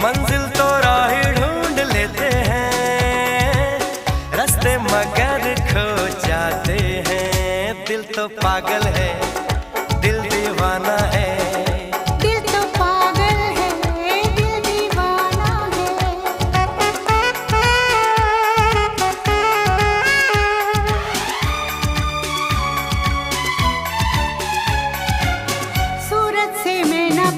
मंजिल तो राह ढूंढ लेते हैं, रास्ते मगर खो जाते हैं। दिल तो पागल है, दिल दीवाना है। दिल तो पागल है, दिल दीवाना है। सूरत से मैं न